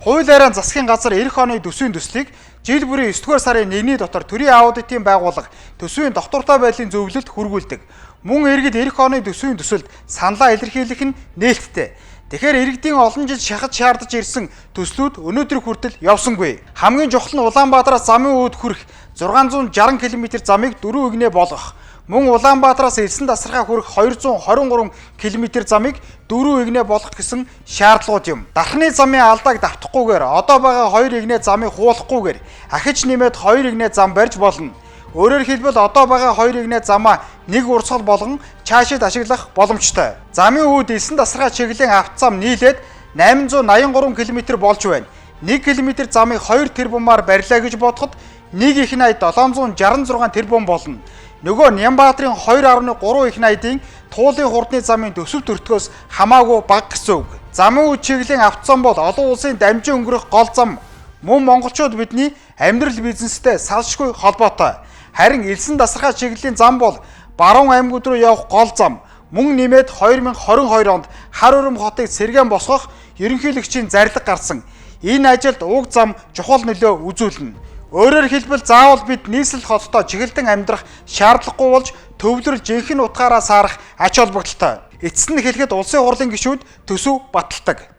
Хуулиараа засгийн газар эх оны төсвийн төслийг жил бүрийн 9-р сарын 1-ний дотор төрийн аудитын байгууллага төсвийн доктортой байдлын зөвлөлд хүргүүлдэг. Мөн иргэд эх оны төсвийн төсөлд саналаа илэрхийлэх нь нээлттэй. Тэгэхээр иргэдийн олон жил шахаж шаардаж ирсэн төслүүд өнөөдөр хүртэл явсангүй. Хамгийн чухал нь Улаанбаатараас замын өвд хүрэх 660 км замыг 4 игнээ болгох. Мөн Улаанбаатараас Элсэн тасархаа хүрэх 223 км замыг 4 игнээ болгох гэсэн шаардлагууд юм. Дархны замын алдааг давтахгүйгээр одоо байгаа 2 игнээ замыг хуулахгүйгээр ахиж нэмээд 2 игнээ зам барьж болно. Өөрөөр хэлбэл одоо байгаа 2 игнээ замаа нэг урсгал болгон цаашид ашиглах боломжтой. Замын өвд Элсэн тасархаа чиглэлийн автозам нийлээд 883 км болж байна. 1 км замыг 2 тэрбумаар барьлаа гэж бодоход нэг их найд 766 тэрбум болно. Нөгөө Нямбаатрын 2.3 их найдын туулын хурдны замын төсөв төртгөөс хамаагүй бага гэсэн үг. Замын үе чиглэлийн автозам бол олон улсын дамжин өнгөрөх гол зам. Мөн монголчууд бидний амьдрал бизнестэй салшгүй холбоотой. Харин Элсэн тасархаа чиглэлийн зам бол Баруун аймаг руу явах гол зам. Мөн нэмээд 2022 онд Хар Өрөм хотыг сэргээн босгох ерөнхийлөгчийн зарлиг гарсан. Энэ ажилд уг зам чухал нөлөө үзүүлнэ. Өөрөөр хэлбэл заавал бид нийслэл хоттой чиглэлдэн амьдрах шаардлагагүй болж төвлөрөл жинхэнэ утгаараа саарах ач холбогдолтой. Эцэст нь хэлэхэд улсын хурлын гишүүд төсөв баталдаг.